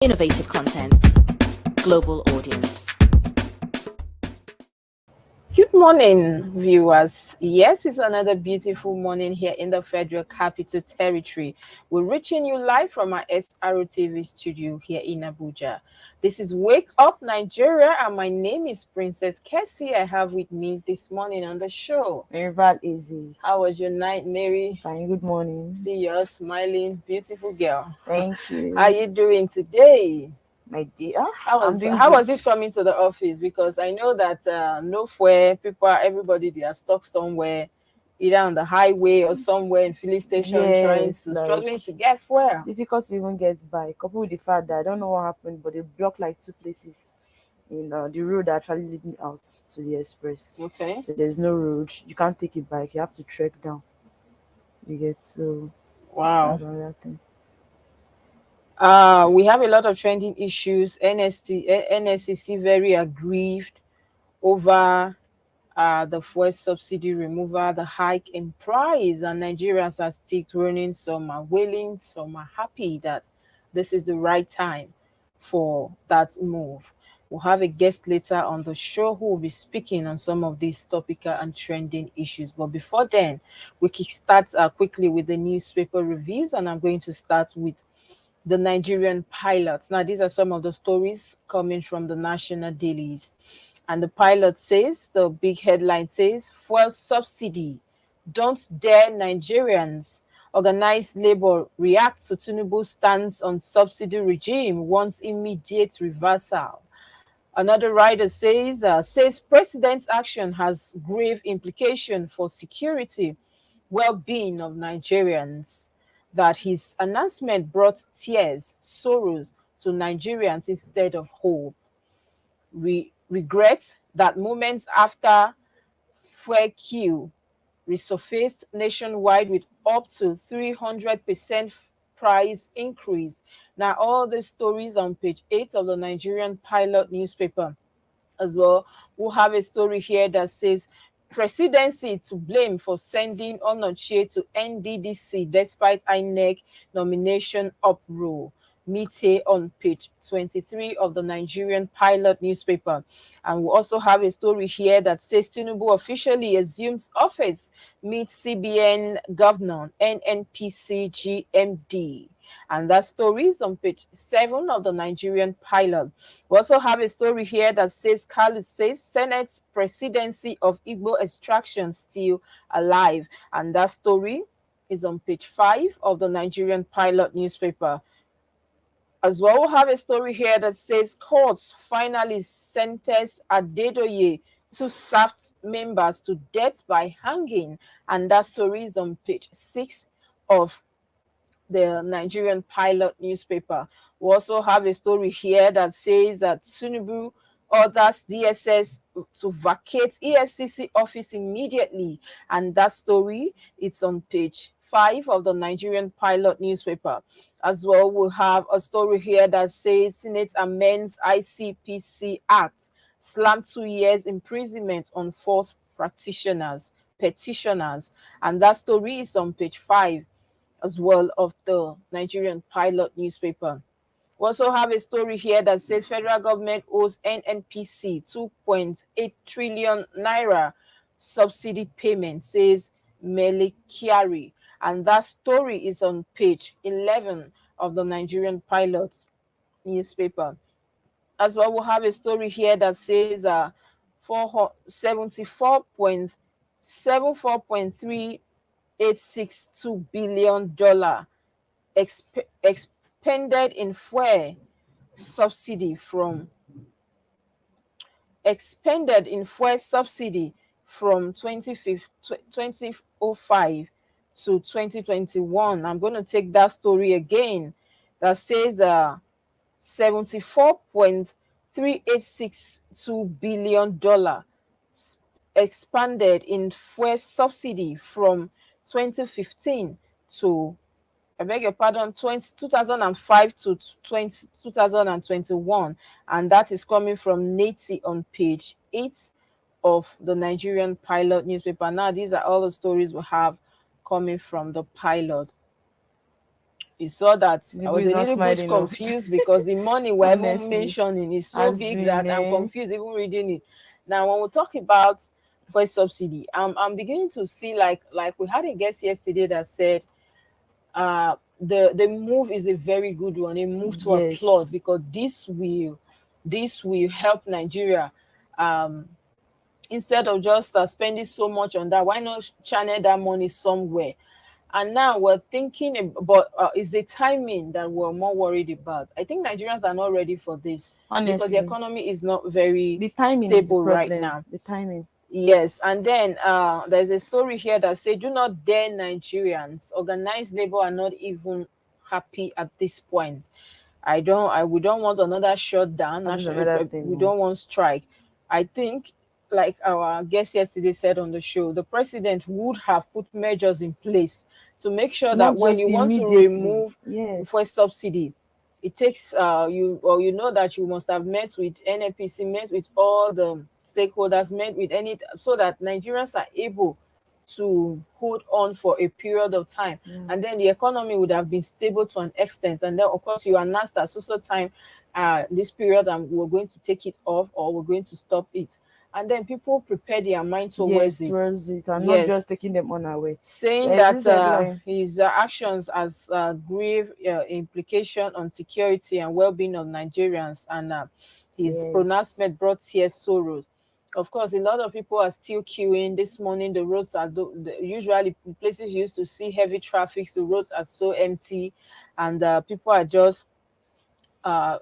Innovative content, global audience. Good morning, viewers. Yes, it's another beautiful morning here in the Federal Capital Territory. We're reaching you live from our SROTV studio here in Abuja. This is Wake Up Nigeria, and my name is Princess KESSY. I have with me this morning on the show MARYVAL Easy. How was your night, Mary? Fine, good morning. See you're smiling, beautiful girl. Thank you. How are you doing today? My dear, how was it coming to the office? Because I know that no fuel, everybody they are stuck somewhere, either on the highway or somewhere in filling station, struggling to get fuel. Difficult to even get by. Coupled with the fact that I don't know what happened, but they blocked like 2 places in the road actually leading out to the express. Okay. So there's no road. You can't take a bike. You have to trek down. You get so. Wow. That's another thing. We have a lot of trending issues. NSCC very aggrieved over the fuel subsidy removal, the hike in price, and Nigerians are still groaning. Some are wailing, some are happy that this is the right time for that move. We'll have a guest later on the show who will be speaking on some of these topical and trending issues. But before then, we can start quickly with the newspaper reviews, and I'm going to start with the Nigerian pilots. Now, these are some of the stories coming from the national dailies. And the pilot says, the big headline says, fuel subsidy, don't dare Nigerians. Organized labor reacts to Tinubu's stance on subsidy regime, wants immediate reversal. Another writer says president's action has grave implication for security, well-being of Nigerians, that his announcement brought tears, sorrows to Nigerians instead of hope. We regret that moments after fuel queue resurfaced nationwide with up to 300% price increase. Now, all the stories on page 8 of the Nigerian Pilot newspaper as well. We'll have a story here that says, presidency to blame for sending Onochie to NDDC despite INEC nomination uproar. Meet on page 23 of the Nigerian Pilot newspaper. And we also have a story here that says Tinubu officially assumes office, meet CBN governor, NNPC GMD. And that story is on page 7 of the Nigerian Pilot. We also have a story here that says Carlos says Senate's presidency of Igbo extraction still alive. And that story is on page 5 of the Nigerian Pilot newspaper. As well, we have a story here that says courts finally sentenced Adedoye, 2 staff members to death by hanging. And that story is on page 6 of the Nigerian Pilot newspaper. We also have a story here that says that Tinubu orders DSS to vacate EFCC office immediately. And that story, it's on page 5 of the Nigerian Pilot newspaper. As well, we'll have a story here that says Senate amends ICPC Act, slam 2 years imprisonment on false petitioners. And that story is on page 5 as well of the Nigerian Pilot newspaper. We also have a story here that says federal government owes NNPC 2.8 trillion naira subsidy payment, says Melekiari. And that story is on page 11 of the Nigerian Pilot newspaper. As well, we'll have a story here that says $74.382 billion expended in fuel subsidy from 2005 to 2021. I'm going to take that story again. That says $74.382 billion expanded in fuel subsidy from 2015 to, I beg your pardon, 2005 to 2021. And that is coming from Nati on page 8 of the Nigerian Pilot newspaper. Now, these are all the stories we have coming from the Pilot. You saw that I Tinubu was is a not little bit smiling. Oh. confused because the money we're even Honestly, mentioning is so as big in, that I'm confused even reading it. Now, when we talk about fuel subsidy, I'm beginning to see like we had a guest yesterday that said the move is a very good one, a move to applaud, yes, because this will help Nigeria. Instead of just spending so much on that, why not channel that money somewhere? And now we're thinking about is the timing that we're more worried about. I think Nigerians are not ready for this because the honestly, economy is not very the timing is the stable right problem. now. The timing. Yes, and then there's a story here that says, "Do not dare Nigerians. Organized labor are not even happy at this point. We don't want another shutdown. That is another We thing. Oh. don't want strike." I think, like our guest yesterday said on the show, the president would have put measures in place to make sure that Not when just you want to immediately. remove for Yes. subsidy, it takes you know that you must have met with NNPC, met with all the stakeholders, met with any, so that Nigerians are able to hold on for a period of time, Yeah. and then the economy would have been stable to an extent, and then of course you announced that so time this period, and we're going to take it off or we're going to stop it, and then people prepare their mind Yes, towards it. towards it, and not Yes, just taking them on away. saying There's that this headline. his actions has grave implication on security and well-being of Nigerians, and his Yes. pronouncement brought tears sorrows. Of course, a lot of people are still queuing this morning. The roads are usually places you used to see heavy traffic. The roads are so empty, and people are just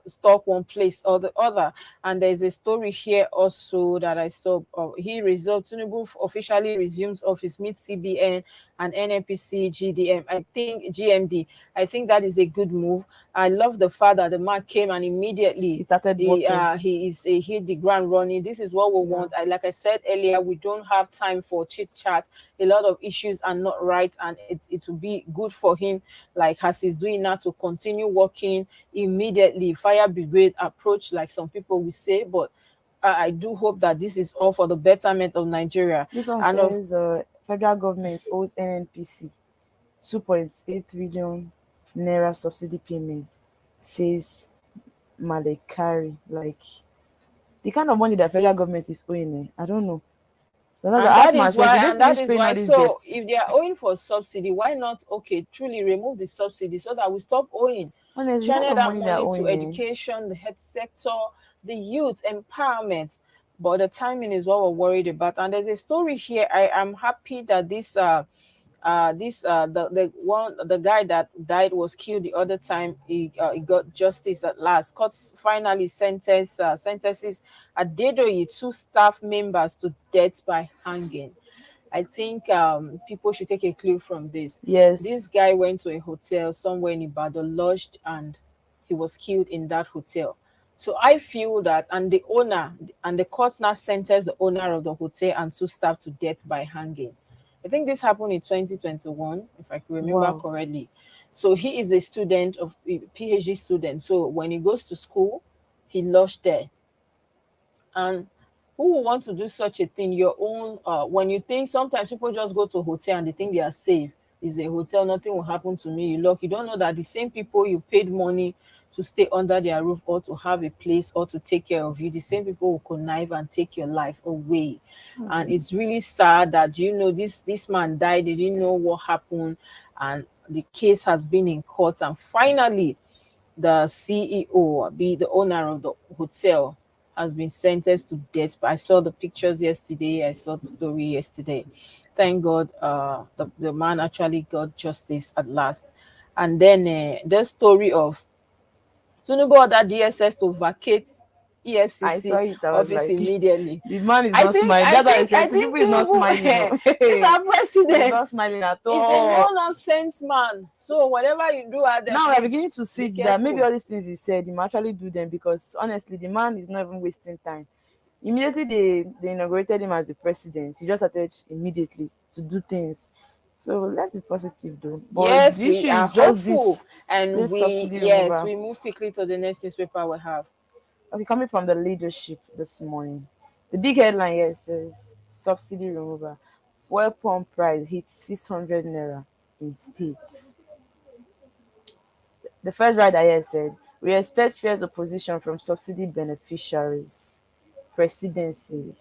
stock one place or the other. And there's a story here also that I saw. Tinubu officially resumes office, meet CBN and NNPC GDM. I think GMD. I think that is a good move. I love the fact that the man came and He immediately started working. he hit the ground running. This is what we Yeah. want. Like I said earlier, we don't have time for chit chat. A lot of issues are not right, and it will be good for him, like as he's doing now, to continue working immediately. Fire brigade approach, like some people will say, but I do hope that this is all for the betterment of Nigeria. This one And of says federal government owes NNPC 2.8 trillion naira subsidy payment, says Malekari. Like the kind of money that federal government is owing, I don't know. Sometimes and I ask that is myself, why did they and that finish is paying all why these so debts? if they are owing for subsidy, why not truly remove the subsidy so that we stop owing? Honestly, the kind Channel of that money they're money to owing, education, the health sector, the youth empowerment. But the timing is what we're worried about. And there's a story here. I am happy that the guy that died was killed the other time. He got justice at last. Court finally sentences Adedoyi, two staff members, to death by hanging. I think people should take a clue from this. This yes. guy went to a hotel somewhere in Ibadan, lodged, and he was killed in that hotel. So I feel that, and the owner, and the court now sentenced the owner of the hotel and two staff to death by hanging. I think this happened in 2021, if I can remember Wow. correctly. So he is a student of a PhD student. So when he goes to school, he lodged there. And who would want to do such a thing? Your own when you think, sometimes people just go to a hotel and they think they are safe. It's a hotel, nothing will happen to me. You look, you don't know that the same people you paid money to stay under their roof or to have a place or to take care of you, the same people will connive and take your life away. And it's really sad that, this man died, they didn't know what happened, and the case has been in court, and finally the CEO, be the owner of the hotel, has been sentenced to death. But I saw the pictures yesterday. I saw the story yesterday. Thank God, the man actually got justice at last. And then the story of Tinubu ordered DSS to vacate I saw EFCC it. I was office like, immediately. the man is I not think smiling. I That's what I think I said. think Tinubu is not Tinubu smiling. No. is our He's president. not smiling at He's a no all. nonsense man. So whatever you do out there, Now we're please beginning to be see that maybe careful. all these things he said, he might actually do them, because honestly, the man is not even wasting time. Immediately they inaugurated him as the president, he just started immediately to do things. So let's be positive though. But Yes, the we issue are is just hopeful, this and subsidy yes, removal. we move quickly to the next newspaper we have. Okay, coming from the leadership this morning. The big headline here says subsidy removal. Fuel pump price hits 600 naira in states. The first rider here said, "We expect fierce opposition from subsidy beneficiaries, presidency."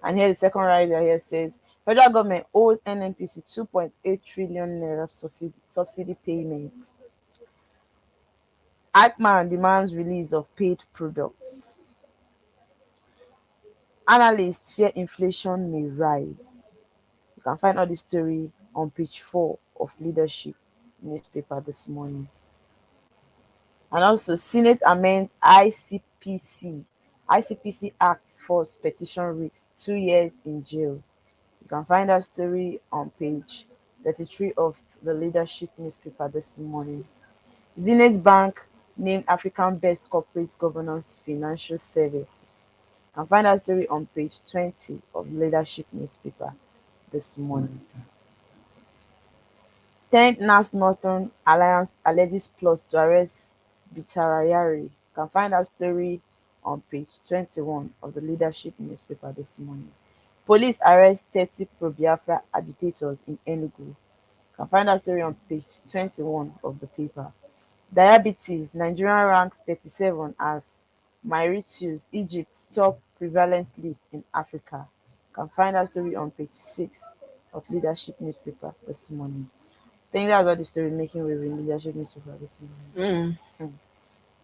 And here the second rider here says, "Federal government owes NNPC 2.8 trillion naira subsidy payments. Ackman demands release of paid products. Analysts fear inflation may rise." You can find all the story on page 4 of Leadership newspaper this morning. And also, Senate amends ICPC. ICPC Act force petition risks 2 years in jail. You can find that story on page 33 of the Leadership newspaper this morning. Zenith Bank named African Best Corporate Governance Financial Services. You can find that story on page 20 of Leadership newspaper this morning. 10th NAS Northern Alliance alleges plots to arrest Bitarayari. You can find that story on page 21 of the Leadership newspaper this morning. Police arrest 30 pro-Biafra agitators in Enugu. You can find that story on page 21 of the paper. Diabetes, Nigeria ranks 37 as Mauritius, Egypt's top prevalence list in Africa. You can find that story on page 6 of Leadership newspaper this morning. I think that's all the story making wave in Leadership newspaper this morning.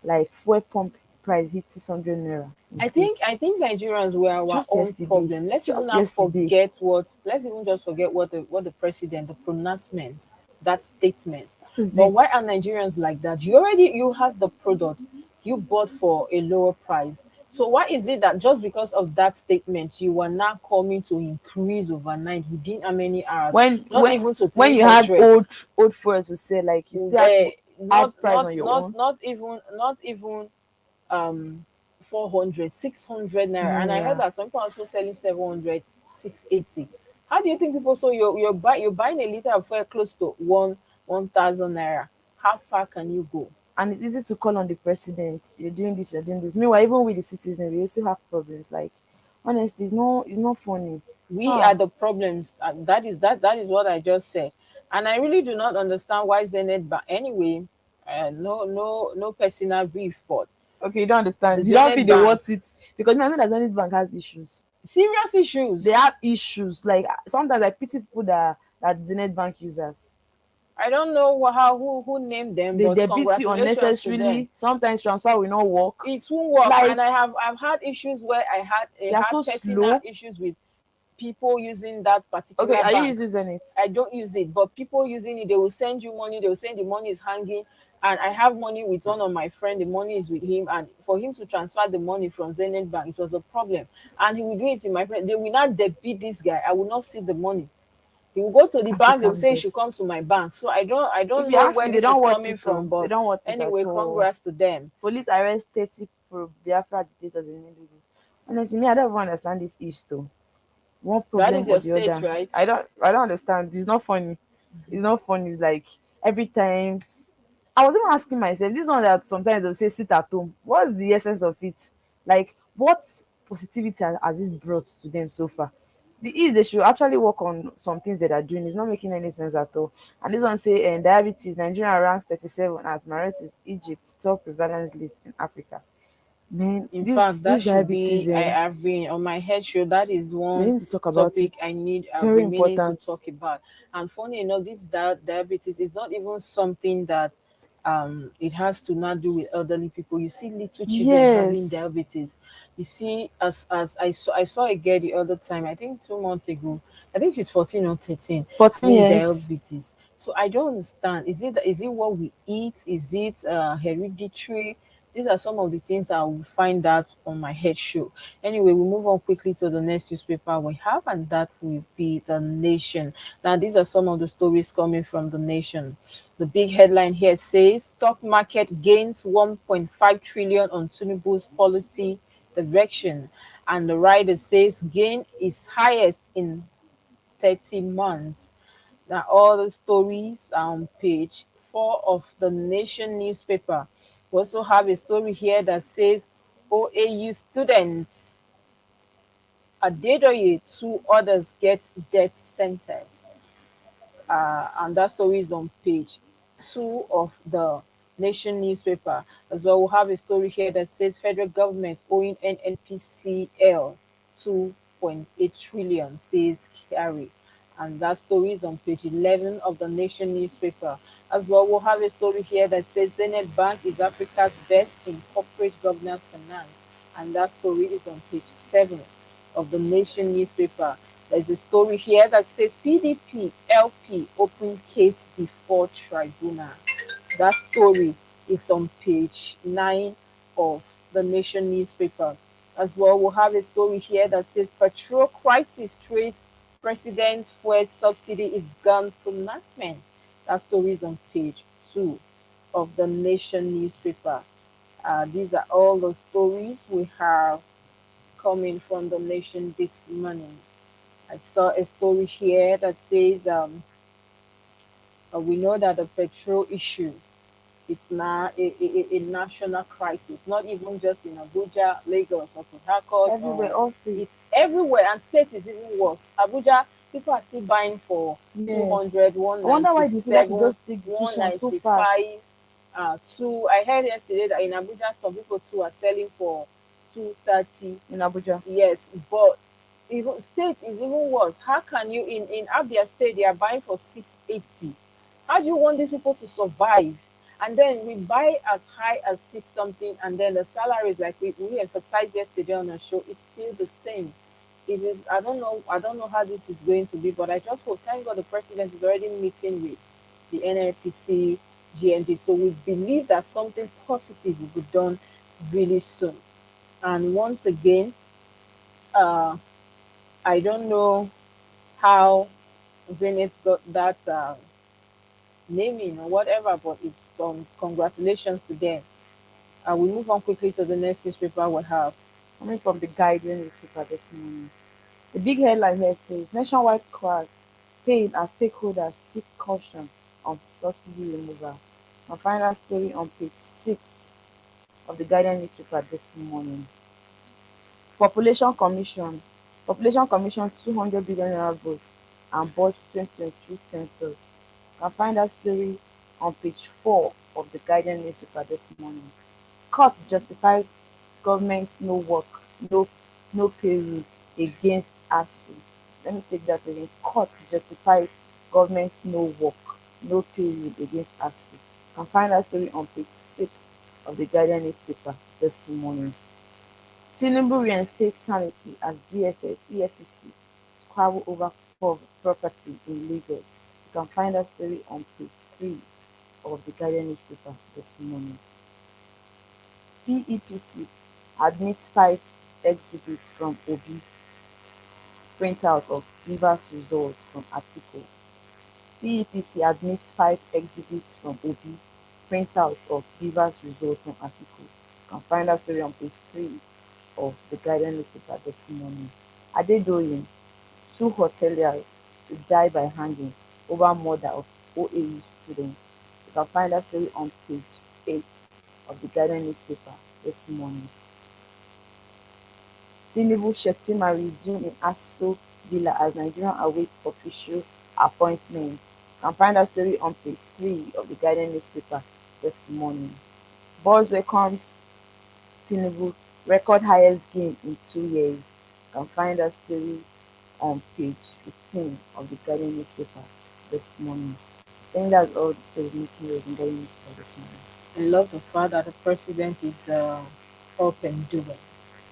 Like fuel pump price hit 600 naira in I states. think Nigerians were our Just own yesterday. problem. Let's even Just not yesterday. forget what. Let's even just forget what the president, the pronouncement, that statement. That is But why it. are Nigerians like that? You have the product you bought for a lower price. So why is it that just because of that statement you are now coming to increase overnight within how many hours? When Not when even to when three you had hundred. old fuels to say, like, you still had to add price on your own. Not even 400, 600 naira. And I heard Naira. that some people are also selling 700, 680. How do you think people, so you're buying a liter of fuel close to 1,000 naira? How far can you go? And it's easy to call on the president. You're doing this, you're doing this. Meanwhile, even with the citizens, we also have problems. Like, honestly, it's not funny. We are Ah, the problems. That is what I just said. And I really do not understand why Zenith, but anyway, no personal brief, but okay, you don't the understand. You don't feel Zenith they Bank, want it because I know that Zenith Bank has issues. serious They issues. have issues. Like, sometimes I pity people that Zenith Bank users. I don't know who named them, They but debit you congratulations to them. unnecessarily. Sometimes transfer will not work. It won't work. And Like, I've had issues where I they are had so personal slow. issues with people using that Okay, particular are you bank. using Zenith? I don't use it, but people using it, they will send you money, they will send the money is hanging. And I have money with one of my friend, the money is with him, and for him to transfer the money from Zenith Bank, it was a problem. And he will do it in my friend. They will not debit this guy. I will not see the money. He will go to the bank, they'll African say he should best. come to my bank. So I If don't you know ask where me, they this don't is want coming it from, though. They but don't want it at anyway, all. congrats to them. Police arrest 30 pro-Biafra agitators in Enugu. Honestly, me, I don't even understand this issue though. One That problem is or your the state, other. right? I don't understand. It's not funny. It's not funny. It's like every time I was even asking myself, this one that sometimes they'll say sit at home. What's the essence of it? Like, what positivity has it brought to them so far? The is they should actually work on some things that are doing. It's not making any sense at all. And this one say, diabetes, Nigeria ranks 37 as Mauritius, Egypt's top prevalence list in Africa. Man, In this fact, that this should diabetes, be, I've been on my head show. That is we one need to talk about topic it. I need, I've Very been meaning to important. talk about. And funny enough, this diabetes is not even something that it has to not do with elderly people. You see little children having Yes, diabetes. You see, as I saw a girl the other time, I think 2 months ago. I think she's 14 or 13, 14 having years. diabetes. So I don't understand. Is it what we eat? Is it hereditary? These are some of the things I will find out on my head show. Anyway, we move on quickly to the next newspaper we have, and that will be The Nation. Now, these are some of the stories coming from The Nation. The big headline here says stock market gains 1.5 trillion on Tinubu's policy direction, and the rider says gain is highest in 30 months. Now, all the stories are on page 4 of the Nation newspaper. We also have a story here that says OAU students Adedoye, 2 others get death sentence. And that story is on page 2 of the Nation newspaper as well. We'll have a story here that says federal government owing NNPCL 2.8 trillion, says Carry. And that story is on page 11 of the Nation newspaper. As well, we'll have a story here that says Zenith Bank is Africa's best in corporate governance finance. And that story is on page 7 of the Nation newspaper. There's a story here that says PDP LP open case before tribunal. That story is on page 9 of the Nation newspaper. As well, we'll have a story here that says petrol crisis trace president fuel subsidy is gone pronouncement. That story is on page 2 of the Nation newspaper. These are all the stories we have coming from the Nation this morning. I saw a story here that says we know that the petrol issue, it's now a national crisis, not even just in Abuja, Lagos, or Port Harcourt, Everywhere, or all states. it's everywhere, and state is even worse. Abuja, people are still buying for Yes. 200, I wonder why they feel like to 197, just take decisions so fast 195. Two. I heard yesterday that in Abuja, some people too are selling for 230. in Abuja. Yes, but even state is even worse. How can you in Abia State they are buying for 680? How do you want these people to survive? And then we buy as high as six something, and then the salaries, like we emphasized yesterday on the show, is still the same. It is. I don't know how this is going to be, but I just hope. Thank God the president is already meeting with the NLPC, GND. So we believe that something positive will be done really soon. And once again, uh, I don't know how Zenith got that naming or whatever, but it's congratulations to them. We move on quickly to the next newspaper we have. Coming from the Guardian newspaper this morning. The big headline here says nationwide class pain as stakeholders seek caution on subsidy removal. My final story on page 6 of the Guardian newspaper this morning. Population Commission. Population Commission 200 billion naira vote and budget 2023 census. You can find that story on page 4 of the Guardian newspaper this morning. Court justifies government no work, no payroll against ASU. Let me take that again. Court justifies government no work, no payroll against ASU. You can find that story on page 6 of the Guardian newspaper this morning. Tinubu reinstates sanity as DSS, EFCC squabble over property in Lagos. You can find that story on page 3 of the Guardian newspaper this morning. PEPC admits 5 exhibits from Obi, printout of Rivers results from article. PEPC admits 5 exhibits from Obi, printouts of Rivers results from article. You can find that story on page 3 of the Guardian newspaper this morning. Adedoyin, 2 hoteliers to die by hanging over murder of OAU students. You can find that story on page 8 of the Guardian newspaper this morning. Tinubu Shettima resume in Aso Villa as Nigerian awaits official appointment. You can find that story on page 3 of the Guardian newspaper this morning. Boss welcomes Tinubu record highest gain in 2 years. You can find that story on page 15 of the Guardian newspaper this morning. I think that's all the stories making news in the Guardian newspaper this morning. I love the fact that the president is up and doing.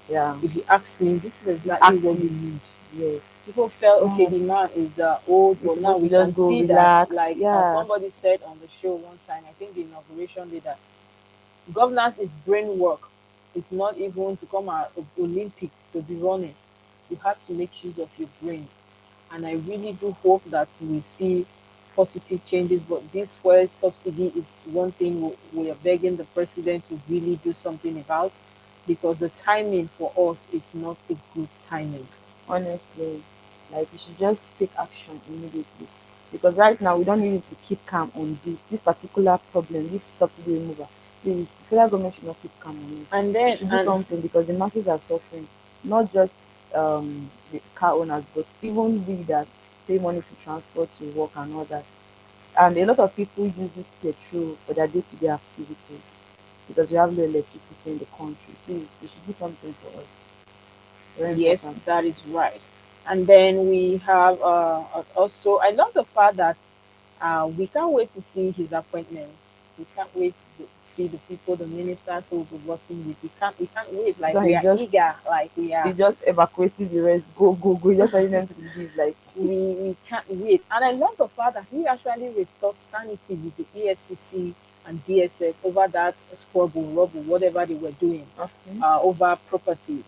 Yeah, If you ask me, this is he's exactly what we active. need. Yes. People felt okay, Some the man is old, he's but now supposed we to can just go see that, relax. like Yeah. somebody said on the show one time, I think the inauguration day, that governance is brain work. It's not even to come out of Olympic to be running. You have to make use of your brain. And I really do hope that we see positive changes. But this fuel subsidy is one thing we are begging the president to really do something about, because the timing for us is not a good timing. Honestly, like we should just take action immediately, because right now we don't need to keep calm on this particular problem, this subsidy removal. Please, the federal government should not keep calm on it. And They then, should do and something because the masses are suffering, not just the car owners, but even we that pay money to transport to work and all that. And a lot of people use this petrol for their day-to-day activities because we have no electricity in the country. Please, they should do something for us. Very Yes, important. that is right. And then we have also, I love the fact that we can't wait to see his appointments. We can't wait to see the people, the ministers who will be working with. We can't wait. Like So we he are just eager. Like we he are just evacuating the rest. Go, go, go. Just telling them to leave. Like, we can't wait. And I love the fact that he actually restored sanity with the EFCC and DSS over that squabble, rubble, whatever they were doing okay. over properties.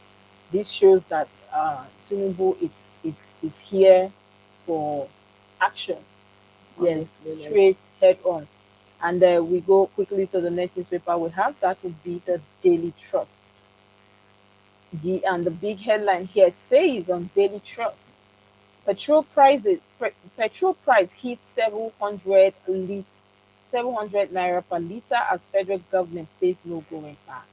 This shows that Tinubu is here for action. Yes, Honestly, like, straight head on. And we go quickly to the next newspaper we have. That would be the Daily Trust. And the big headline here says on Daily Trust, petrol price hits 700 naira per liter as federal government says no going back.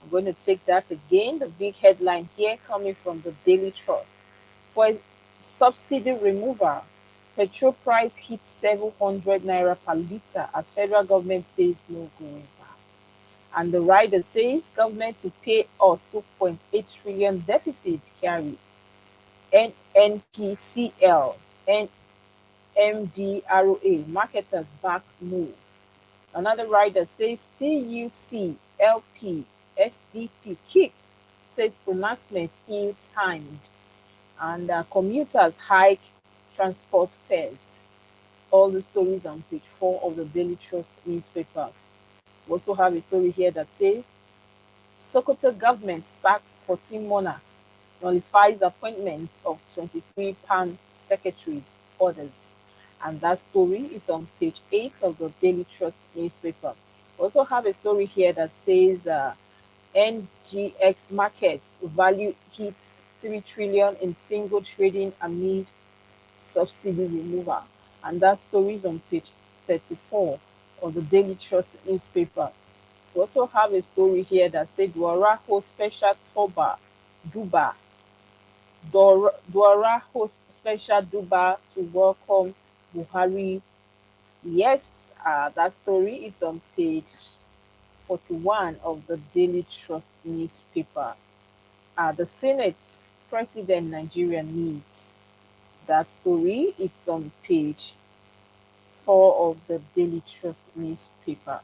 I'm going to take that again. The big headline here coming from the Daily Trust. For a subsidy removal, petrol price hits 700 naira per liter as federal government says no going back. And the rider says government to pay us 2.8 trillion deficit carry. NPCL, MDROA, marketers back move. Another rider says TUC, LP, SDP kick, says pronouncement ill timed. And commuters hike transport fares. All the stories on page 4 of the Daily Trust newspaper. We also have a story here that says Sokoto government sacks 14 monarchs, nullifies appointments of 23 PAN secretaries, orders. And that story is on page 8 of the Daily Trust newspaper. We also have a story here that says NGX markets value hits 3 trillion in single trading amid subsidy removal. And that story is on page 34 of the Daily Trust newspaper. We also have a story here that said Dwara hosts special Duba. Dwara hosts special Duba to welcome Buhari. Yes, that story is on page 41 of the Daily Trust newspaper. The Senate President Nigeria needs. That story it's on page 4 of the Daily Trust newspaper.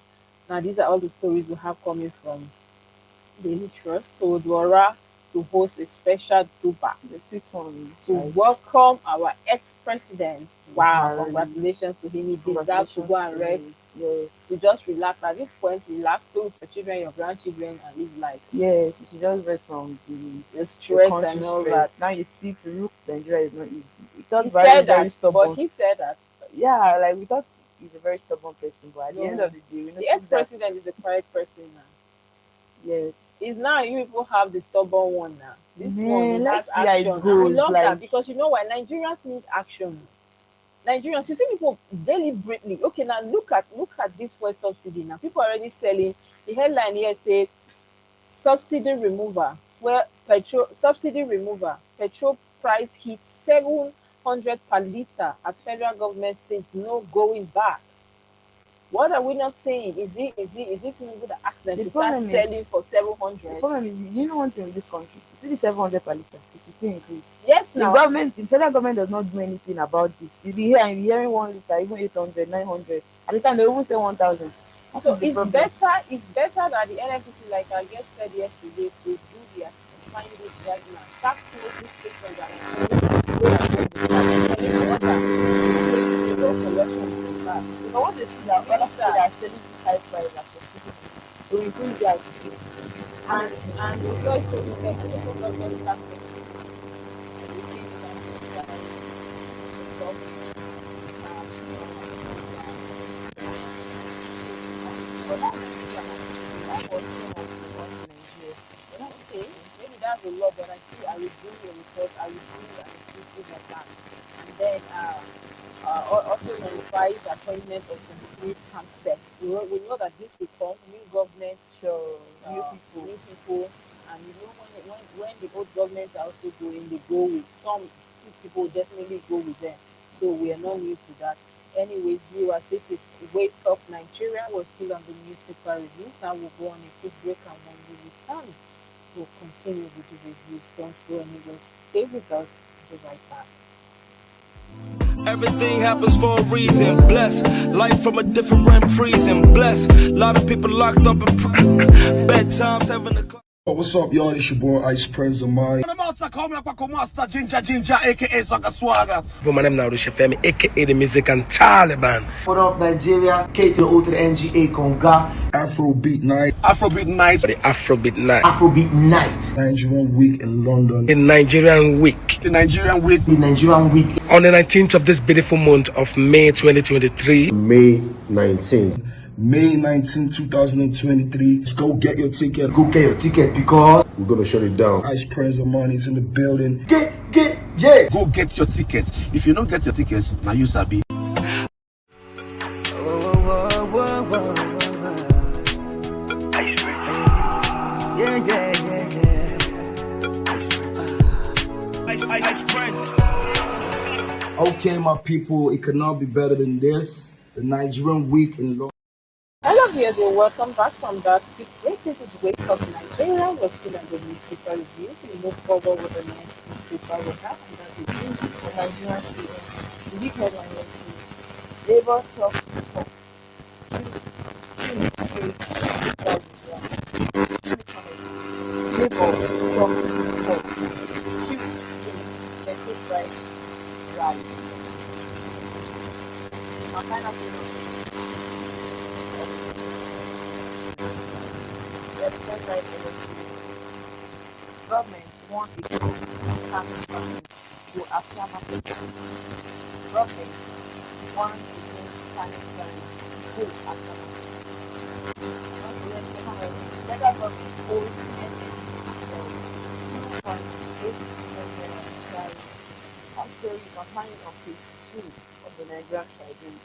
Now, these are all the stories we have coming from Daily Trust. So, Dwara to host a special Duba the sweet one. to Like, welcome our ex-president. Wow, Buhari. congratulations to him. He deserves to Congratulations go and to rest, it. Yes. to just relax. At this point, relax, play with your children, your grandchildren, and live life. Yes, you should just rest from The the stress country and all stress. that. Now you see to look Nigeria is not easy. We thought He Buhari is said very that, but stubborn. he said that Yeah, like we thought he's a very stubborn person, but at the end no, of the day we the noticed that ex-president is a quiet person now. yes. It's now you people have the stubborn one now. This one he Man, has let's see how it action, and we goes. love that Like, because you know why Nigerians need action. Nigerians, you see people deliberately. Okay, now look at this fuel subsidy. Now people are already selling. The headline here says subsidy remover, where petrol subsidy remover, petrol price hits 700 per liter as federal government says no going back. What are we not saying? Is it Tinubu that asked them the to start problem is selling for the 700? problem is you know one thing with this country. You see the 700 per liter, it will still increase. Yes, If now. government, the federal government does not do anything about this, you'll be hearing 1 liter, even 800, 900. At the time they even say 1,000. What So is the it's problem? better that the NFCC, like I guest said yesterday, to do their find this right now. Start closing stations that so that they no collection from that. Because what they see that other people that are selling this high price are succeeding, they will increase theirs. And rejoice to the best. The local government start making the government. But that's that was so much to come to Nigeria. But that's Okay, okay. maybe that's a lot, but I will do a report. I will do an exclusive of that, and then also nullifies the appointment of 23 camp. We know that this will come new government, Sure, new people. new people, and you know when the old government are also going, they go with some few people definitely go with them. So we are not new to that. Anyways, viewers, this is Wake Up Nigeria. We're still on the newspaper reviews. Now we'll go on a quick break, and when we return, we'll continue with the reviews. Don't go anywhere. Stay with us. We'll be right back. Everything happens for a reason. Bless life from a different prison. Bless a lot of people locked up in bedtime 7 o'clock. What's up, y'all? It's your boy Ice Prince of Mine. Ginger, aka Swagga Swagga. But my name now is Femi, aka the Music and Taliban. What up, Nigeria? Kate Outer NGA Conga. Afrobeat Night. Afrobeat Night. The Afrobeat Night. Afrobeat Night. Nigerian Week in London. The Nigerian Week. The Nigerian Week. The Nigerian Week. On the 19th of this beautiful month of May 2023. May 19th. May 19, 2023. Let's go get your ticket. Go get your ticket because we're gonna shut it down. Ice Prince of Money is in the building. Yeah. Go get your ticket. If you don't get your tickets, now you sabi. Ice Prince. Yeah. Ice Prince. Okay, my people, it could not be better than this. The Nigerian Week in London. Hello, viewers, and welcome back from that quick break. This is Wake Up Nigeria. We're still on the newspaper review. We move forward with the next newspaper we have, and that is the Nigerian student. The big headline is Labour talks to talk. Labour talks to talk. Right. Now, kind of government want a family to affirmative. Government want family to affirmative. Federal government owes I'm sure you can find it on page 2 of the Nigerian Tribune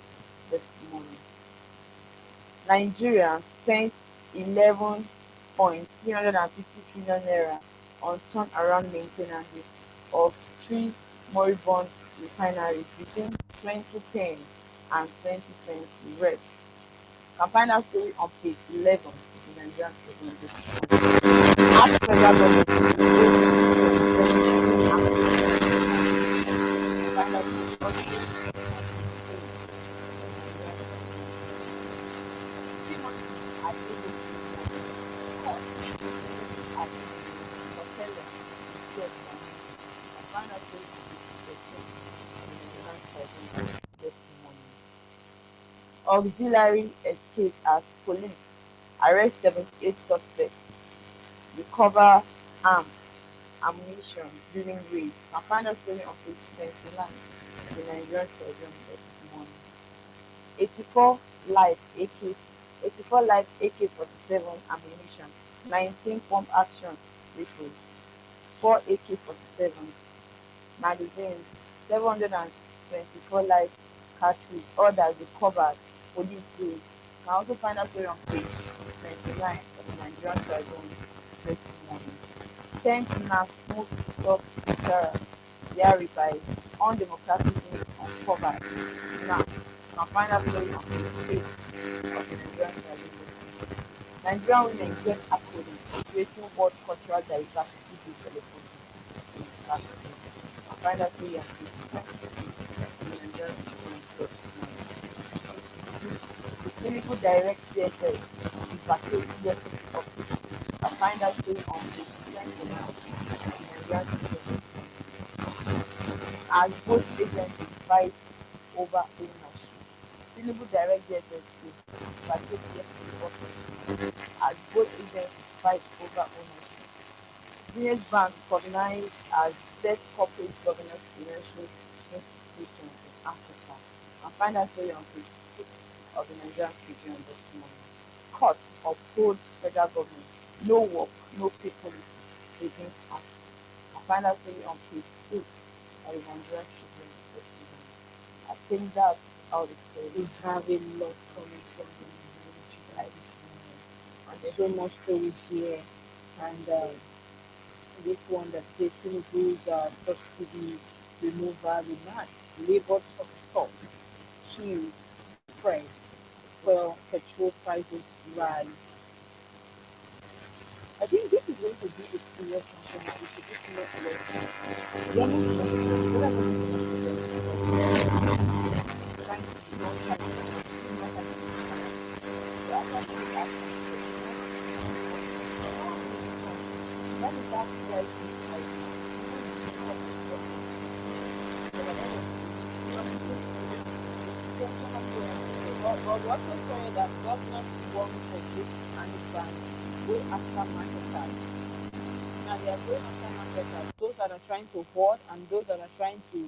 this morning. Nigeria spent 11.350 trillion naira on turnaround maintenance of 3 moribund refineries between 2010 and 2020 reps. Campaigner story on page 11 of the Nigerian Tribune this morning. As federal government Auxiliary escapes as police arrest 78 suspects, recover arms, ammunition during raid. And find a story on page 29 of the Nigerian Tribune this morning. 84 live AK-47 ammunition, 19 pump action rifles, 4 AK-47 magazines, 724 live cartridge, others recovered. Police says. You can also find out story on page 29 of the Nigerian Tribune this morning. 10th NAS smoked stop terror, Yari by undemocratic means uncovered. Now, you can find out story on page 8 of the Nigerian Tribune this morning. Nigerian women get accolades for creating World Cultural Diversity Day celebration. You can find out story on page 20 of the Nigerian Tribune this morning. Clinical direct DSS vacate DSS office. I find out story on page 20 now. As both agencies fight over ownership. Clinical direct DSS vacate DSS office. As both agencies fight over ownership. Business Bank recognized as best corporate governance financial institution in Africa. I find out story on page 6 of the Nigerian Tribune this morning. Court upholds federal government, no work, no pay policy against us. I find out story on page 8 of the Nigerian Tribune this morning. I think that's how the story. We have a lot coming from the Nigerian Tribune this morning. And there's so much story here. And this one that says Tinubu's subsidy removal demand, labor of stock. queues spread, while petrol prices rise. I think this is going to be a serious national issue if not less. We are not supposed to, whether government is not supposed to, but we are trying to be not trying to be not trying to be tired. We actually look at control. We want to change government. But how will it come? When we start rising prices, even the change of the government will be for a lot of seriously intentionally going after it. But we also saw that governors want for this and ban go after marketers. Now they are going after marketers, those that are trying to hoard and those that are trying to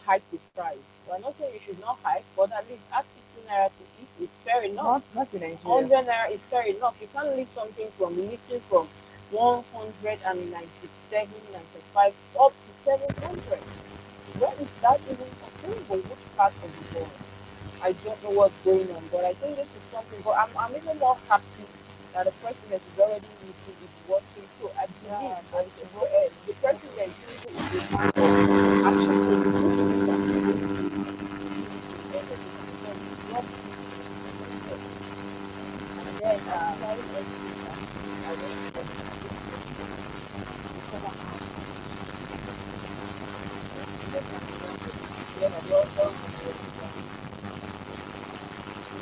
hike the price. We're not saying you should not hike, but at least at 50 naira to eat is fair enough. Not in Nigeria. 100 naira is fair enough. You can't leave something from lifting from 197, 95 up to 700. Where is that even sustainable? Which part of the world? I don't know what's going on, but I think this is something. But I'm even more happy that the president is already meeting, is watching. So I believe the president is a man of action. So we do believe that he's going to see the end of this because it's not peace. And then carrying everything that I want to talk about this session to come out. Yeah, we also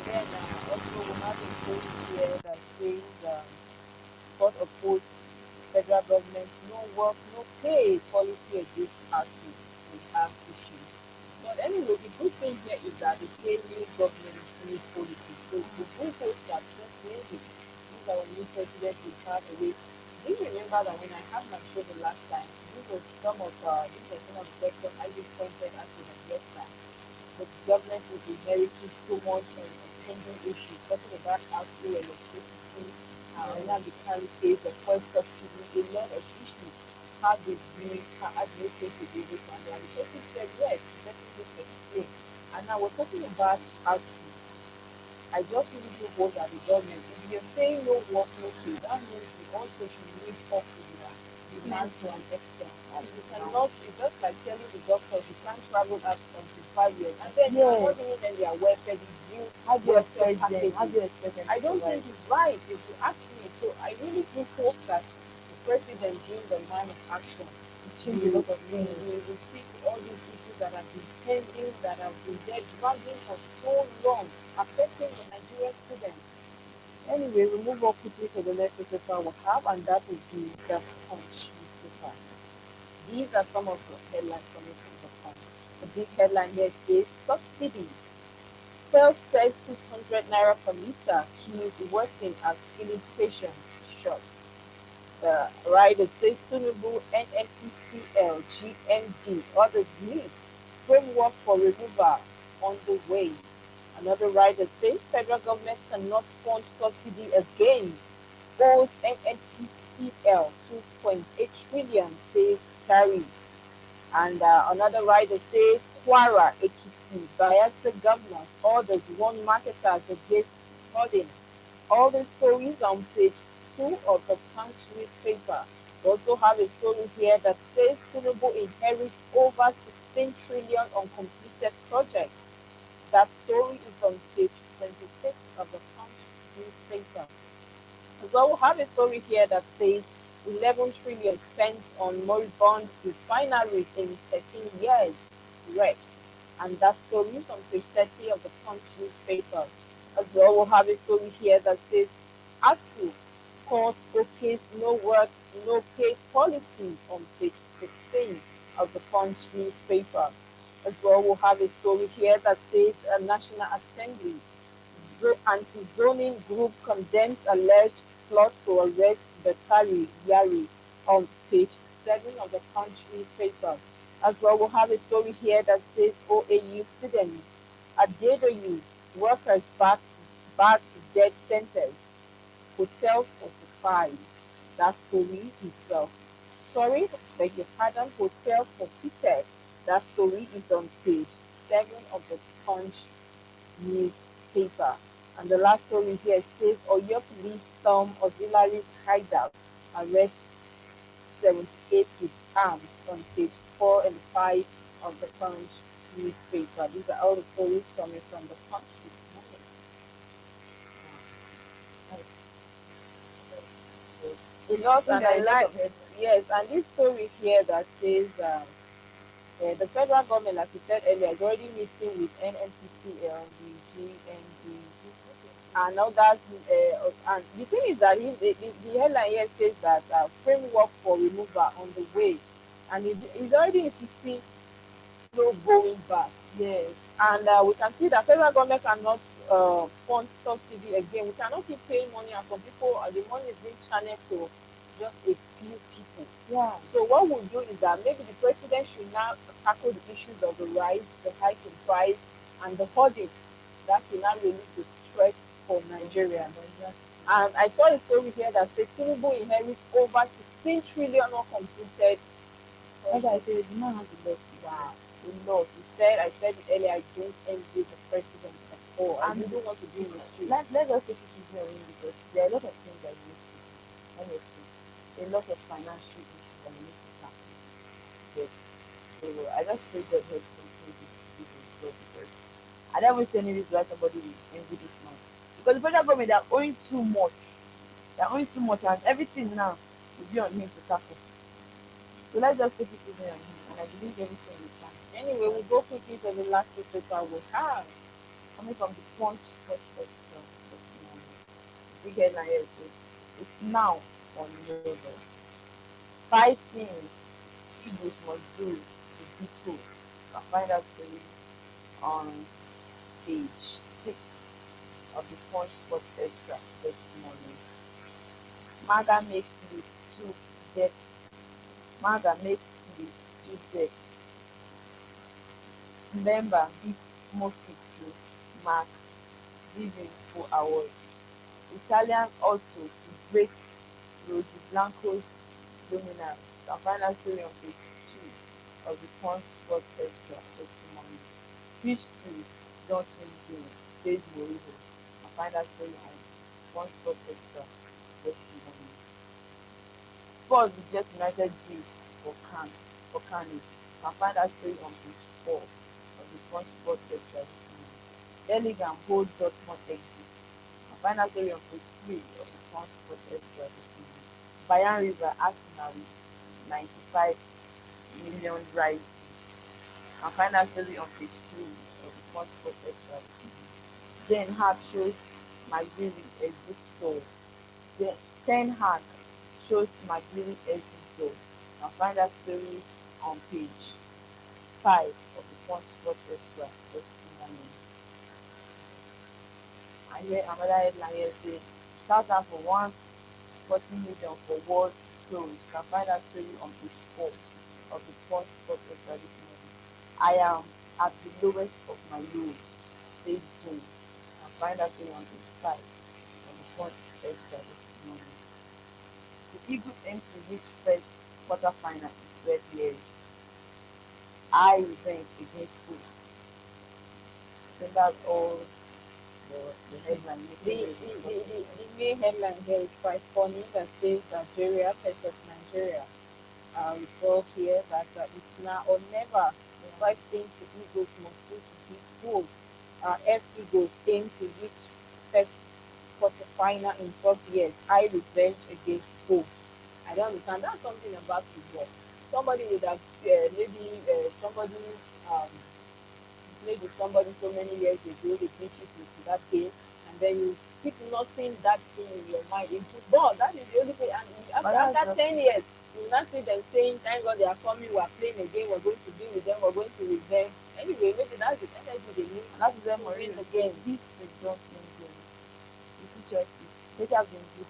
then also we have a quote here that says court upholds federal government no work, no pay policy against ASU with have issues. But anyway, the good thing here is that the same new government new policy. So the good hope that just maybe if our new president will have a way. Do you remember that when I had my show the last time, this was some of the questions I just pointed at the next time the government is inheriting so much pending issues, talking about housing, electricity, now the case, the fuel subsidy, a lot of issues. How they bring, how do you think to do this? And the person said, yes, let me just explain. And now we're talking about housing. I just really do hold that the government, if you're saying no work, no pay, that means you also should live up to the demand to an extent. And you cannot, it's just like telling the doctors you can't travel out until 5 years. And then you're not giving them their welfare, the due welfare package. I don't think it's right if you ask me. So I really do hope that the president being the man of action change a lot of things. We will see all these issues that have been pending, that have been there dragging for so long, affecting the Nigerian students. Anyway, we move on quickly to the next newspaper we have, and that will be the Punch newspaper. These are some of the headlines coming from the Punch. The big headline here says subsidy. Fuel says 600 naira per litre, queues worsen as filling stations shut. Right, it says Tinubu, NNPCL, GMD, others meet. Framework for removal on the way. Another rider says federal government cannot fund subsidy again. Owes NNPCL 2.8 trillion, says Carry. And another rider says Kwara, Ekiti, Bayelsa governors orders warn marketers against flooding. All the stories on page 2 of the Punch newspaper. We also have a story here that says Tinubu inherits over 16 trillion on completed projects. That story is on page 26 of the Punch newspaper. So we have a story here that says 11 trillion spent on moribund refineries in 13 years, reps. And that story is on page 30 of the Punch newspaper. As well, we have a story here that says ASU court okays no work, no pay policy on page 16 of the Punch newspaper. As well, we have a story here that says a National Assembly anti-zoning group condemns alleged plot to arrest Batari Yari on page 7 of the Punch newspaper. As well, we have a story here that says OAU students at JW workers back dead centers. Hotel 45. That story is sorry, beg your pardon, Hotel forfeited. That story is on page 7 of the Punch newspaper. And the last story here says Oyo police storm auxiliaries hideout, arrest 78 with arms on page 4 and 5 of the Punch newspaper. These are all the stories coming from the Punch this morning. A lot, and I like, yes, and this story here that says the federal government, like you said earlier, is already meeting with NNPCL, the GNG, and others. And the thing is that the headline here says that framework for removal on the way, and he's already insisting no going back. Yes. And we can see that federal government cannot fund subsidy again. We cannot keep paying money, and some people, the money is being channeled to just a few people. Yeah. So what we'll do is that maybe the president should now tackle the issues of the rise, the hike in price, and the hoarding. That will now relieve the stress for Nigerians. And I saw a story here that says Tinubu inherits over 16 trillion uncompleted. As I said, the man has a lot. Wow, a lot. I said it earlier, I don't envy the president at all. I And don't want to be in the street. Let's just take it easy on him because there are a lot of things that he needs to do. Honestly, a lot of financial issues that he needs to tackle. Yes. So I just pray God helps him through this job because I don't even see any reason why somebody will envy this man. Because the federal government, they are owing too much. They are owing too much, and everything now will be on him to tackle. So let's just take it easy on him, and I believe everything is fine. Anyway, we'll go quickly to the last paper we have. Coming from the Punch Sport Extra this morning. The big headline here says, it's now on level. 5 things Eagles must do to beat hope. You can find that story on page 6 of the Punch Sport Extra this morning. Maga makes list 2 deaths. Maga makes list 2 deaths. Member beats Murphy to mark Giving for awards. Italian also to break Rodi Blanco's dominance. You can find that story on page 2 of the Punch Sport Extra testimony. History don't mean games, says MARYVAL. You can find that story on Punch Sport Extra testimony. Sports with just United bid for Kano. You can find that story on page 4 of the Punch Sport Extra testimony. Bellingham holds Dortmund exit. And find that story on page 3 of the Punch Sport Extra this morning. Bayern River Arsenal with 95 million rise. And find that story on page 3 of the Punch Sport Extra this morning. Then Hag shows McGreevy exit door. Then Ten Hag shows McGreevy exit door. And find that story on page 5 of the Punch Sport Extra this morning. And here another headline here says South Africa wants 40 million for world shows. You can find that story on page 4 of the Punch Sport Extra this morning. I am at the lowest of my lows, says Jones. You can find that story on page 5 of the Punch Extra this morning. The Eagles aim to reach first quarterfinal in 12 years. I revenge against Post. So that's all the headline. The main headline here is quite funny that says Nigeria versus Nigeria. We saw here that it's now or never. The 5 things the Eagles must do to beat goals. F Eagles aim to reach first quarterfinal in 12 years. I revenge against both. I don't understand. That's something about football. Somebody would have somebody played with somebody so many years ago, they beat you to that game, and then you keep not seeing that thing in your mind. In football, that is the only thing. And after 10 years, you will not see them saying, thank God they are coming, we are playing again, we're going to deal with them, we're going to revenge. Anyway, maybe that's the energy they need. And that is where to Maureen win the again. game. History don't mean games. You see Chelsea, they have been good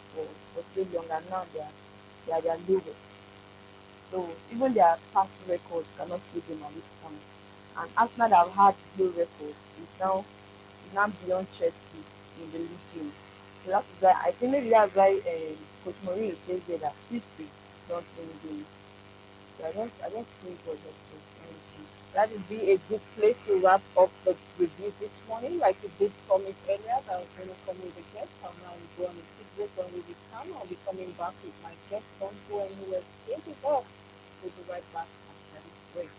for so long, and now they are their lowest. So even their past record cannot save them at this point. And Arsenal that have had low record is now beyond Chelsea in the league game. So that is why I think maybe that's why Coach Mourinho says there that history don't win games. So I just feel God help us. That would be a good place to wrap up the review this morning. Like we did promise earlier, that I was going to come with a guest. I'm now go on a quick break when we return. I'll be coming back with my guest. Don't go anywhere. Stay with us. We'll be right back after this break.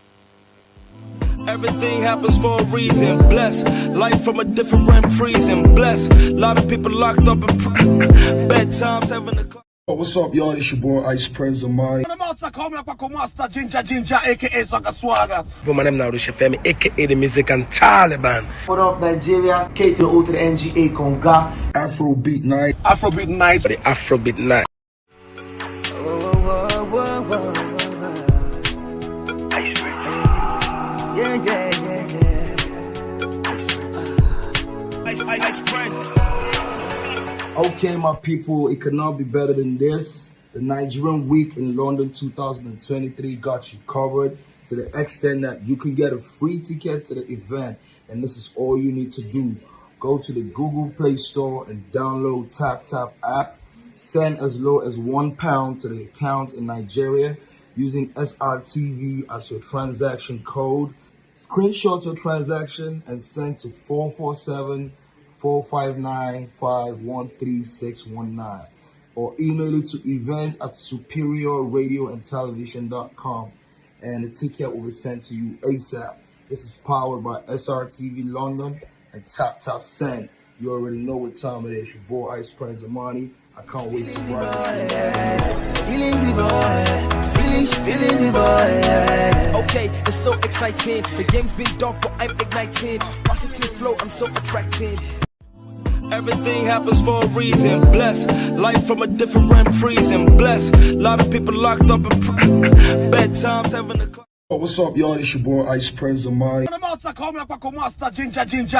Everything happens for a reason. Blessed, life from a different prison. Blessed, a lot of people locked up in bedtime 7 o'clock. What's up, y'all? It's your boy Ice Prince Amani. Ginger, aka Swagga Swagga. My name now is Femi, aka the music and Taliban. What up Nigeria? Kate de outra NGA Conga. Afrobeat night. Afrobeat night. The Afrobeat night. Ice Prince. Yeah. Ice Prince. Okay, my people, it cannot be better than this. The Nigerian Week in London 2023 got you covered to the extent that you can get a free ticket to the event. And this is all you need to do. Go to the Google Play Store and download TapTap app. Send as low as £1 to the account in Nigeria using SRTV as your transaction code. Screenshot your transaction and send to 447-459-513619 or email it to event@superiorradioandtelevision.com and the ticket will be sent to you ASAP. This is powered by SRTV London and TapTap Send. You already know what time it is. Your boy Ice Prince Amani. I can't wait to ride this. Okay, it's so exciting. The game's been dark, but I'm igniting. Positive flow, I'm so attractive. Everything happens for a reason. Blessed, life from a different prison. Blessed, a lot of people locked up in bedtime 7 o'clock. What's up, y'all? It's your boy Ice Prince Amani. Ginger,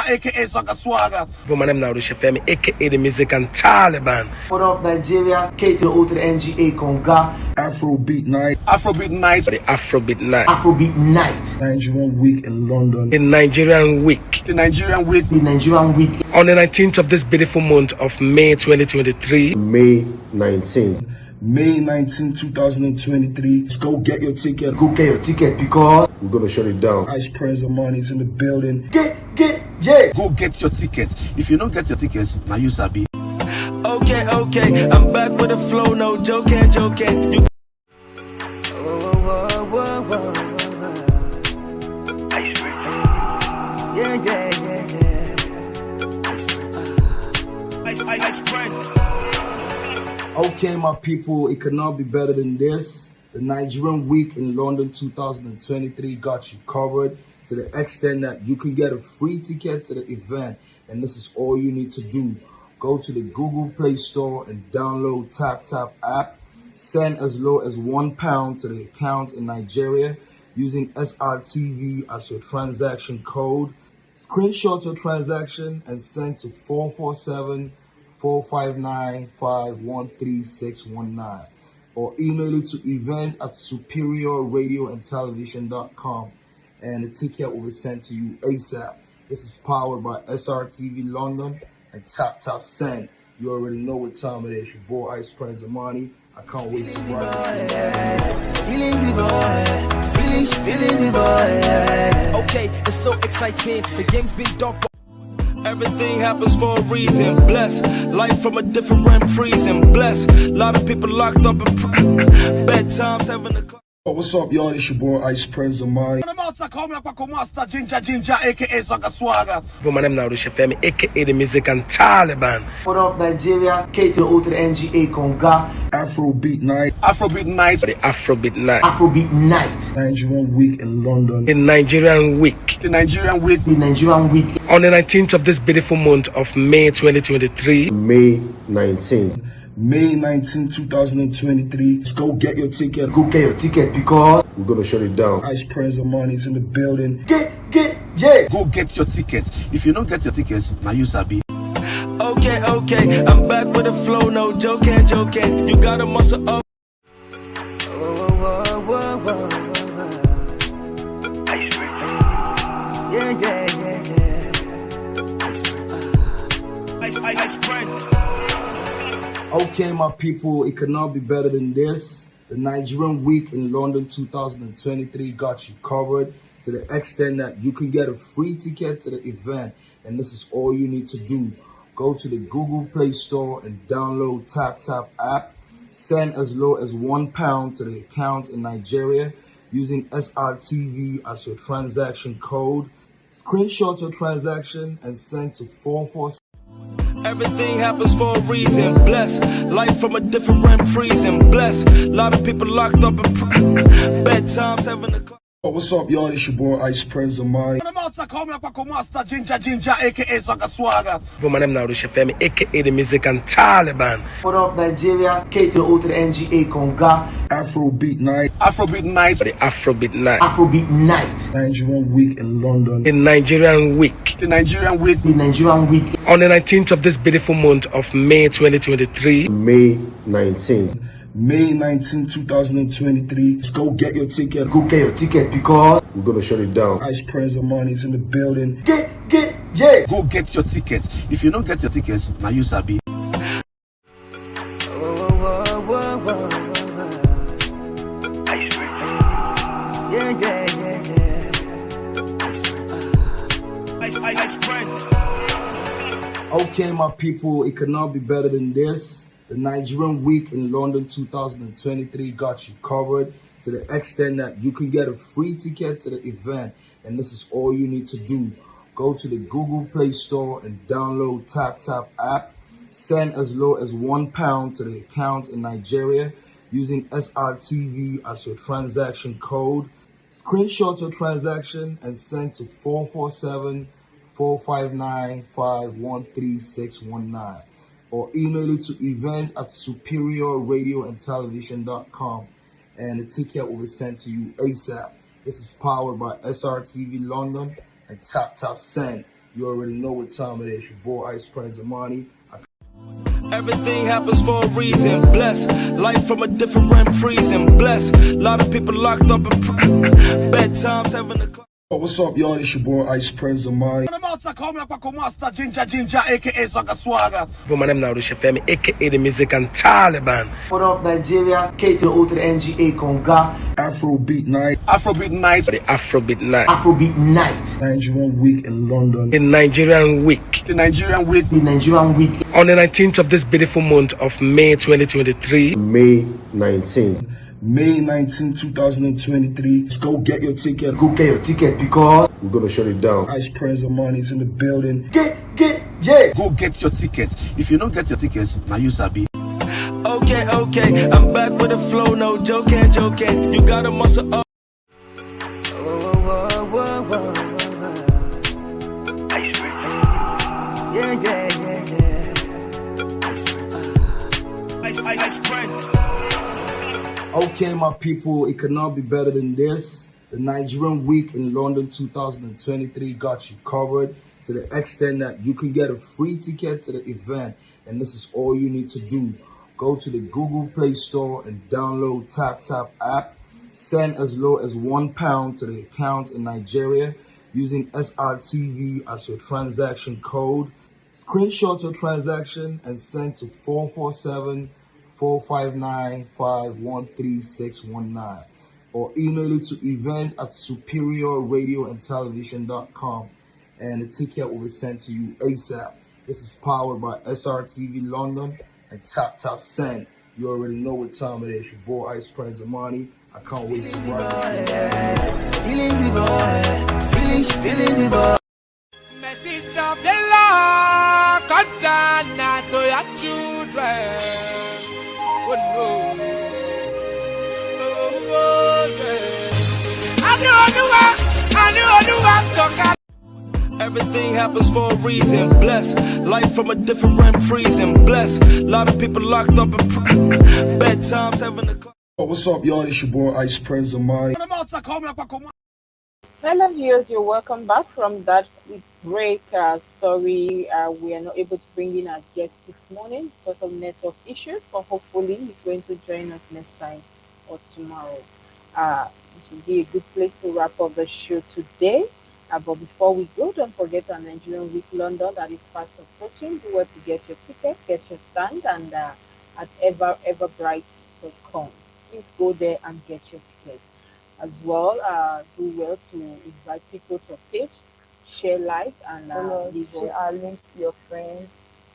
aka Swagga Swagga. My name now is Femi, aka the music and Taliban. What up Nigeria? Kate de outra NGA Conga. Afrobeat night. Afrobeat night. The Afrobeat night. Afrobeat night. Nigerian Week in London. The Nigerian Week. The Nigerian Week. The Nigerian Week. On the 19th of this beautiful month of May 2023. May 19th. May 19, 2023. Let's go get your ticket. Go get your ticket because We're gonna shut it down. Ice Prince Amani is in the building. yeah. Go get your ticket. If you don't get your tickets, now you sabi. Okay, I'm back with a flow, no joking. You Ice Prince. Yeah. Ice Prince. Okay, my people, it cannot be better than this. The Nigerian Week in London 2023 got you covered to the extent that you can get a free ticket to the event. And this is all you need to do. Go to the Google Play Store and download TapTap app. Send as low as £1 to the account in Nigeria using SRTV as your transaction code. Screenshot your transaction and send to 447-459-513619 or email it to event@superiorradioandtelevision.com and the ticket will be sent to you ASAP. This is powered by SRTV London and TapTap Send. You already know what time it is. Your boy Ice Prince Amani. I can't wait to ride this. Okay, it's so exciting. The game's been dark. Everything happens for a reason. Blessed, life from a different prison. Blessed, a lot of people locked up in bedtime 7 o'clock. What's up, y'all? It's your boy Ice Prince Amani. Ginger, aka Swagga Swagga. My name now is Femi, aka the music and Taliban. What up Nigeria? Kate de outra NGA Conga. Afrobeat night. Afrobeat night. The Afrobeat night. Afrobeat night. Nigerian Week in London. The Nigerian Week. The Nigerian Week. The Nigerian Week. On the 19th of this beautiful month of May 2023. May 19th. May 19, 2023. Let's go get your ticket. Go get your ticket because We're gonna shut it down. Ice Prince Amani is in the building. yeah. Go get your ticket. If you don't get your tickets, now you sabi. Okay, I'm back with a flow, no joking. You gotta muscle up. Ice Prince. Yeah. Ice Prince. Okay, my people, it cannot be better than this. The Nigerian Week in London 2023 got you covered to the extent that you can get a free ticket to the event. And this is all you need to do. Go to the Google Play Store and download TapTap app. Send as low as £1 to the account in Nigeria using SRTV as your transaction code. Screenshot your transaction and send to 447. Everything happens for a reason. Bless life from a different prison. Bless a lot of people locked up in bedtime 7 o'clock. What's up, y'all? It's your boy Ice Prince Amani. Ginger, aka Swagga Swagga. But my name now is Femi, aka the music and Taliban. What up, Nigeria? Kate Outer NGA Conga. Afrobeat Night. Afrobeat Night. The Afrobeat Night. Afrobeat Night. Nigerian Week in London. The Nigerian Week. The Nigerian Week. The Nigerian Week. On the 19th of this beautiful month of May 2023. May 19th. May 19, 2023. Let's go get your ticket. Go get your ticket because We're gonna shut it down. Ice Prince Amani's in the building. yeah. Go get your tickets. If you don't get your tickets, now you sabi. Okay, my people, it could not be better than this. The Nigerian Week in London 2023 got you covered to the extent that you can get a free ticket to the event. And this is all you need to do. Go to the Google Play Store and download TapTap app. Send as low as £1 to the account in Nigeria using SRTV as your transaction code. Screenshot your transaction and send to 447-459-513619 or email it to events@superiorradioandtelevision.com and the ticket will be sent to you ASAP. This is powered by SRTV London and TapTap Send. You already know what time it is. Your boy Ice Prince Amani. Everything happens for a reason. Bless life from a different prison. Bless a lot of people locked up in bedtime 7 o'clock. What's up, y'all? It's your boy Ice Prince Amani. Ginger, aka Swagga Swagga. But my name now is Femi, aka the music and Taliban. What up, Nigeria? Kate Outer NGA Conga. Afrobeat Night. Afrobeat Night. The Afrobeat Night. Afrobeat Night. Nigerian Week in London. The Nigerian Week. The Nigerian Week. The Nigerian Week. On the 19th of this beautiful month of May 2023. May 19th. May 19, 2023. Let's go get your ticket. Go get your ticket because We're gonna shut it down. Ice Prince Amani's in the building. yeah. Go get your tickets. If you don't get your tickets, now you sabi. Okay, I'm back with the flow, no joking. You gotta muscle up. Ice Prince. Ice Prince. Okay, my people, it could not be better than this. The Nigerian Week in London 2023 got you covered to the extent that you can get a free ticket to the event. And this is all you need to do. Go to the Google Play Store and download TapTap app. Send as low as £1 to the account in Nigeria using SRTV as your transaction code. Screenshot your transaction and send to 447-459-513619 or email it to events@superiorradioandtelevision.com and the ticket will be sent to you ASAP. This is powered by SRTV London and TapTap Send. You already know what time it is. Your boy Ice Prince Amani. I can't wait to ride this. Feelings, message of the Lord, Katana to your children. Oh no. Everything happens for a reason. Bless life from a different prison. Bless a lot of people locked up in bedtime 7 o'clock. What's up, y'all? It's your boy Ice Prince Amani. Hello viewers, you're welcome back from that quick break. Sorry, we are not able to bring in our guest this morning because of network issues, but hopefully he's going to join us next time or tomorrow. This will be a good place to wrap up the show today. But before we go, don't forget our Nigerian Week London that is fast approaching. Do well to get your tickets, get your stand, and at everbright.com. Please go there and get your tickets. As well, do well to invite people to your page, share live, and share our links to your friends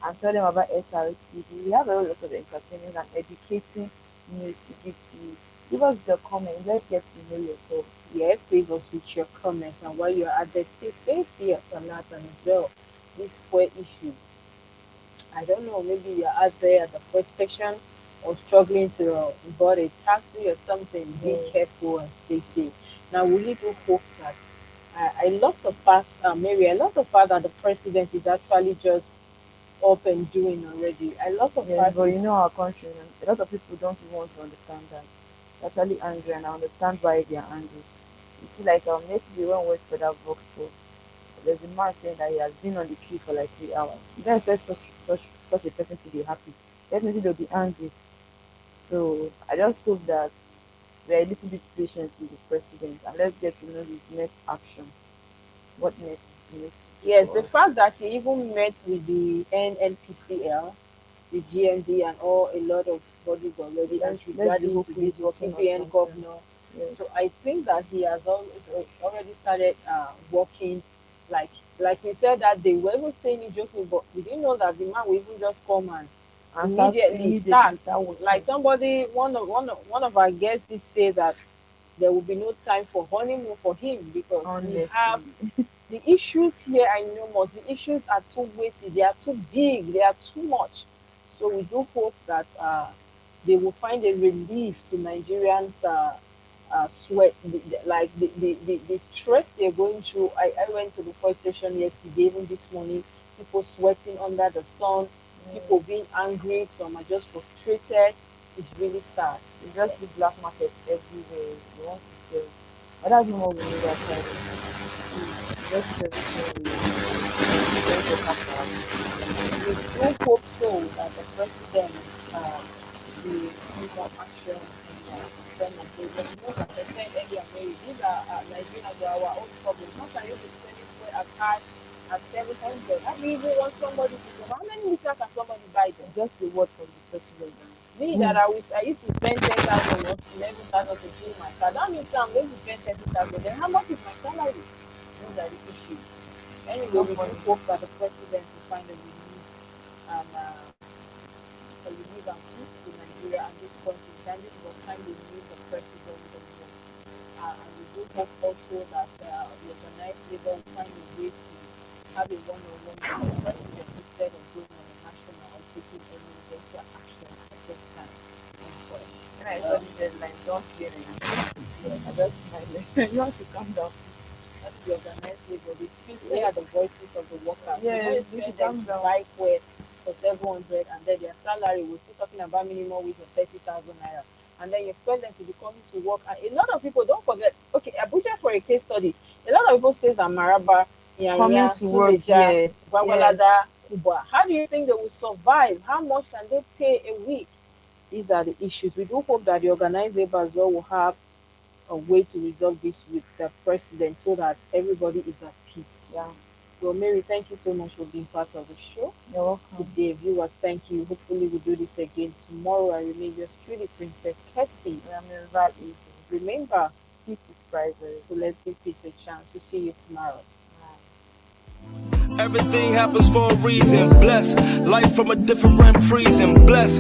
and tell them about SRTV. We have a lot of entertainment and educating news to give to you Give us the comment. Let's get to know your thoughts. Yes, leave us with your comments. And while you're at there, stay safe here at Sanatan as well. This fuel issue. I don't know, maybe you're out there at the first station or struggling to board a taxi or something. Be careful and stay safe. Now, we really do hope that I love the fact, Mary, I love the fact that the president is actually just up and doing already. I love the Yes, fact but you it's- know our country, a lot of people don't even want to understand that. They're actually angry, and I understand why they are angry. You see, like yesterday when we went for that Vox Pop, there's a man saying that he has been on the queue for like 3 hours. You don't expect such a person to be happy. Definitely they'll be angry. So I just hope that we're a little bit patient with the president and let's get to know his next action. What next he needs to do yes, for the us. fact that he even met with the NNPCL, the GMD, and all a lot of bodies already as Let's be regarding to hopeful this he's working on CBN something. governor. Yes. So I think that he has already started working, like we said that they were even saying it joking, but we didn't know that the man will even just come and immediately start. working. Like somebody, one of our guests did say that there will be no time for honeymoon for him because we have Honestly. the issues here I know most. The issues are too weighty, they are too big, they are too much. So we do hope that they will find a relief to Nigerians' sweat, the stress they're going through. I went to the first station yesterday, even this morning, people sweating under the sun, people being angry, some are just frustrated. It's really sad. You just see black market everywhere. You want to sell. But that's not what we need outside. Just everything we want to have for us. We do hope so that the president will take some action in terms of this. But you know, like I said earlier, Mary, these are Nigerians are our own problems. How can you be spending fuel as high as 700? How do you even want somebody to go? How many liters can somebody buy them? Just the word from the president. Me that I used to spend 10,000 or 11,000 to fill my car. That means I'm going to spend 30,000. Then how much is my salary? Those are the issues. Anyway, we do hope that the president will find a relief and a relief and peace to Nigeria and this country. Can this was time we need the president also. And we do hope also that the organized labor will find a way to have a one-on-one with the president instead of going on a national or taking any extra action at this time. When I saw this deadline, don't fear anything. I just smiled. You want to calm down, please. That's the organized labor. They are the voices of the workers. Yes, you you know, calm them down. buy fuel for 700 and then their salary, we're still talking about minimum wage of 30,000 naira. And then you expect them to be coming to work. And a lot of people, don't forget, okay, Abuja for a case study, a lot of people stays at Maraba, Coming Yanya, to work, Suleja, yeah. Gwagwalada, Kuba. How do you think they will survive? How much can they pay a week? These are the issues. We do hope that the organized labor as well will have a way to resolve this with the president so that everybody is at peace. Yeah. Well, Mary, thank you so much for being part of the show You're welcome. today. Viewers, thank you. Hopefully, we'll do this again tomorrow. I remain yours truly, Princess KESSY. MARYVAL is. Remember, Peace is priceless. so let's give peace a chance. We'll see you tomorrow. Everything happens for a reason. Bless life from a different prism. Bless.